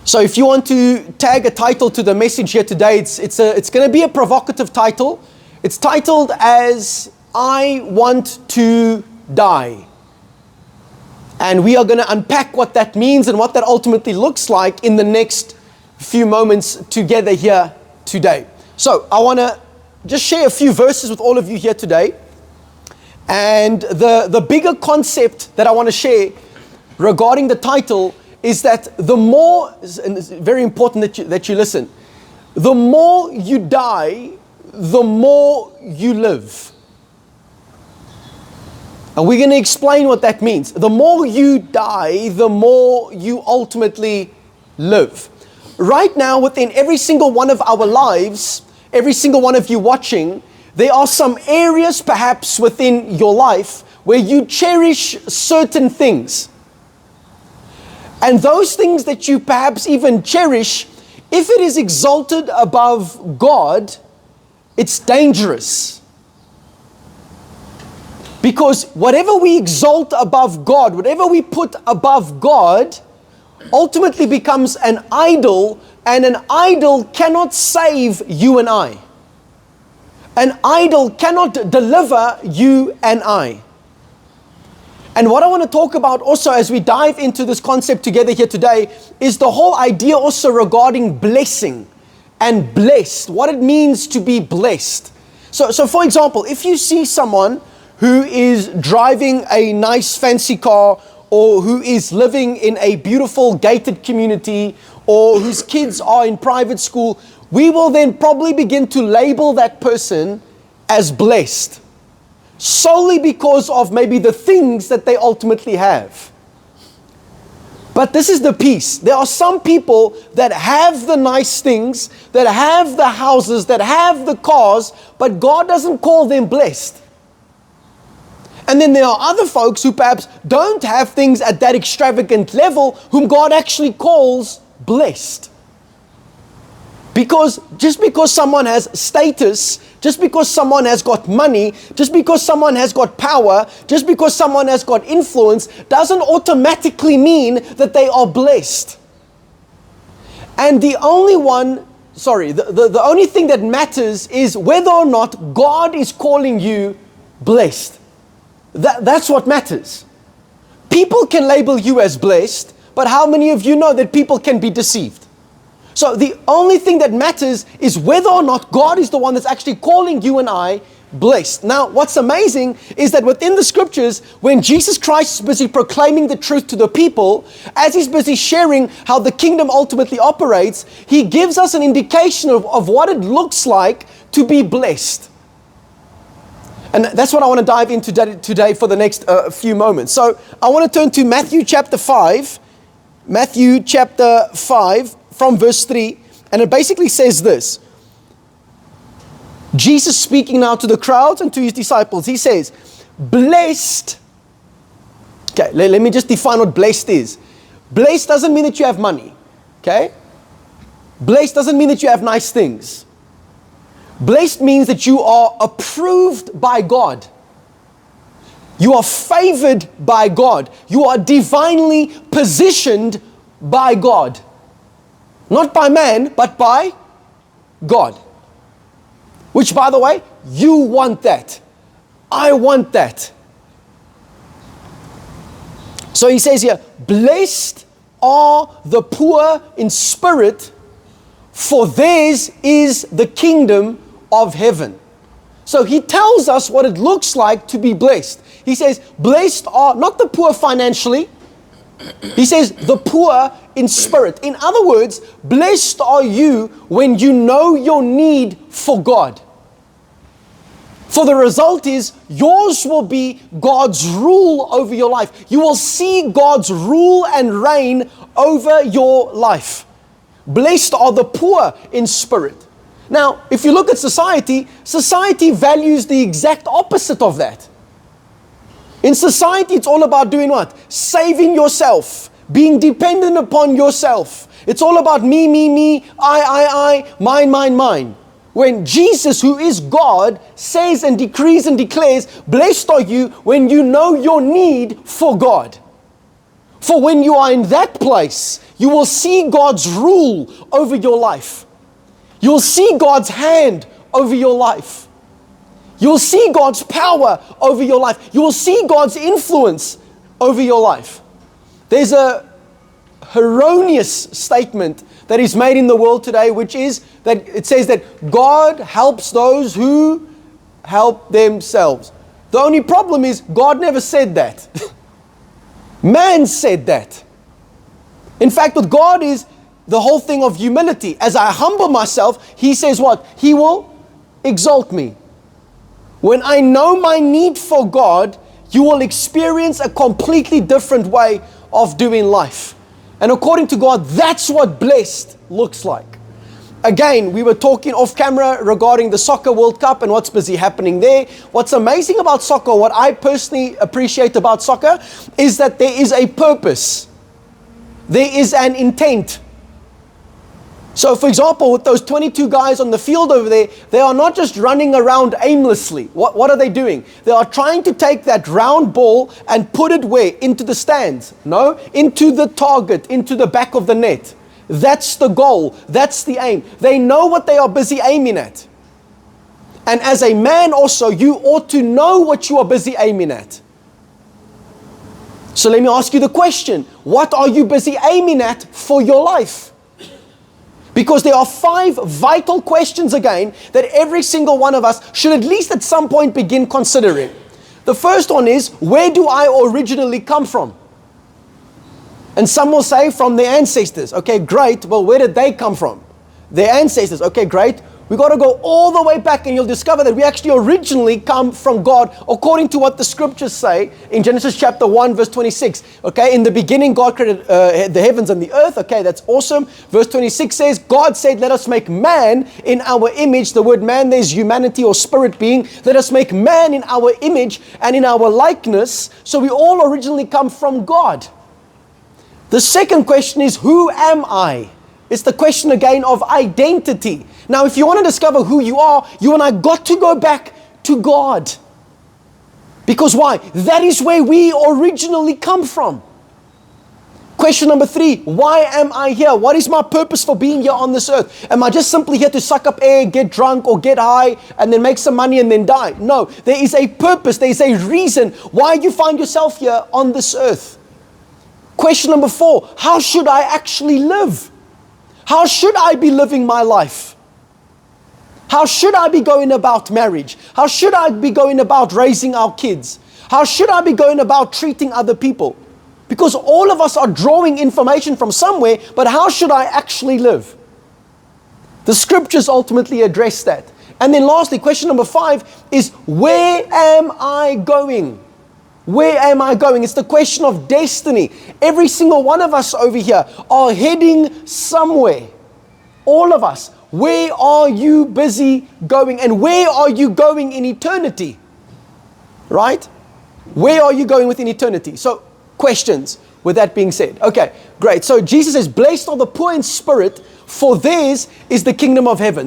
So if you want to tag a title to the message here today, it's going to be a provocative title. It's titled as I Want to Die. And we are going to unpack what that means and what that ultimately looks like in the next few moments together here today. So I want to just share a few verses with all of you here today. And the bigger concept that I want to share regarding the title is that the more, and it's very important that you listen, the more you die, the more you live. And we're going to explain what that means. The more you die, the more you ultimately live. Right now, within every single one of our lives, every single one of you watching, there are some areas perhaps within your life where you cherish certain things. And those things that you perhaps even cherish, if it is exalted above God, it's dangerous. Because whatever we exalt above God, whatever we put above God, ultimately becomes an idol, and an idol cannot save you and I. An idol cannot deliver you and I. And what I want to talk about also as we dive into this concept together here today is the whole idea also regarding blessing and blessed, what it means to be blessed. So for example, if you see someone who is driving a nice fancy car, or who is living in a beautiful gated community, or whose kids are in private school, we will then probably begin to label that person as blessed, solely because of maybe the things that they ultimately have. But this is the piece. There are some people that have the nice things, that have the houses, that have the cars, but God doesn't call them blessed. And then there are other folks who perhaps don't have things at that extravagant level, whom God actually calls blessed. Because just because someone has status, just because someone has got money, just because someone has got power, just because someone has got influence, doesn't automatically mean that they are blessed. And the only thing that matters is whether or not God is calling you blessed. That's what matters. People can label you as blessed, but how many of you know that people can be deceived? So the only thing that matters is whether or not God is the one that's actually calling you and I blessed. Now, what's amazing is that within the scriptures, when Jesus Christ is busy proclaiming the truth to the people, as he's busy sharing how the kingdom ultimately operates, he gives us an indication of what it looks like to be blessed. And that's what I want to dive into today for the next few moments. So I want to turn to Matthew chapter 5. Matthew chapter 5 from verse 3. And it basically says this. Jesus speaking now to the crowds and to his disciples. He says, blessed. Okay, let me just define what blessed is. Blessed doesn't mean that you have money. Okay? Blessed doesn't mean that you have nice things. Blessed means that you are approved by God. You are favored by God. You are divinely positioned by God. Not by man, but by God. Which, by the way, you want that. I want that. So he says here, blessed are the poor in spirit, for theirs is the kingdom of heaven. So he tells us what it looks like to be blessed. He says, blessed are not the poor financially. He says, the poor in spirit. In other words, blessed are you when you know your need for God. For the result is, yours will be God's rule over your life. You will see God's rule and reign over your life. Blessed are the poor in spirit. Now, if you look at society values the exact opposite of that. In society, it's all about doing what? Saving yourself, being dependent upon yourself. It's all about me, I, mine. When Jesus, who is God, says and decrees and declares, blessed are you when you know your need for God. For when you are in that place, you will see God's rule over your life. You'll see God's hand over your life. You'll see God's power over your life. You will see God's influence over your life. There's a erroneous statement that is made in the world today, which is that it says that God helps those who help themselves. The only problem is God never said that. Man said that. In fact, with God is the whole thing of humility. As I humble myself, He says what? He will exalt me. When I know my need for God, you will experience a completely different way of doing life. And according to God, that's what blessed looks like. Again, we were talking off camera regarding the Soccer World Cup and what's busy happening there. What's amazing about soccer, what I personally appreciate about soccer, is that there is a purpose. There is an intent. So for example, with those 22 guys on the field over there, they are not just running around aimlessly. What are they doing? They are trying to take that round ball and put it where? Into the stands. No, into the target, into the back of the net. That's the goal. That's the aim. They know what they are busy aiming at. And as a man also, you ought to know what you are busy aiming at. So let me ask you the question. What are you busy aiming at for your life? Because there are 5 vital questions again that every single one of us should at least at some point begin considering. The first one is, where do I originally come from? And some will say from their ancestors. Okay, great. Well, where did they come from? Their ancestors. Okay, great. We got to go all the way back and you'll discover that we actually originally come from God according to what the scriptures say in Genesis chapter 1 verse 26. Okay, in the beginning God created the heavens and the earth. Okay, that's awesome. Verse 26 says, God said, let us make man in our image. The word man, there's humanity or spirit being. Let us make man in our image and in our likeness. So we all originally come from God. The second question is, who am I? It's the question again of identity. Now, if you want to discover who you are, you and I got to go back to God. Because why? That is where we originally come from. Question number 3, why am I here? What is my purpose for being here on this earth? Am I just simply here to suck up air, get drunk or get high and then make some money and then die? No, there is a purpose, there is a reason why you find yourself here on this earth. Question number 4, how should I actually live? How should I be living my life? How should I be going about marriage? How should I be going about raising our kids? How should I be going about treating other people? Because all of us are drawing information from somewhere, but how should I actually live? The scriptures ultimately address that. And then lastly, question number 5 is, where am I going? Where am I going? It's the question of destiny. Every single one of us over here are heading somewhere. All of us. Where are you busy going? And where are you going in eternity? Right? Where are you going within eternity? So, questions with that being said. Okay, great. So Jesus says, blessed are the poor in spirit, for theirs is the kingdom of heaven.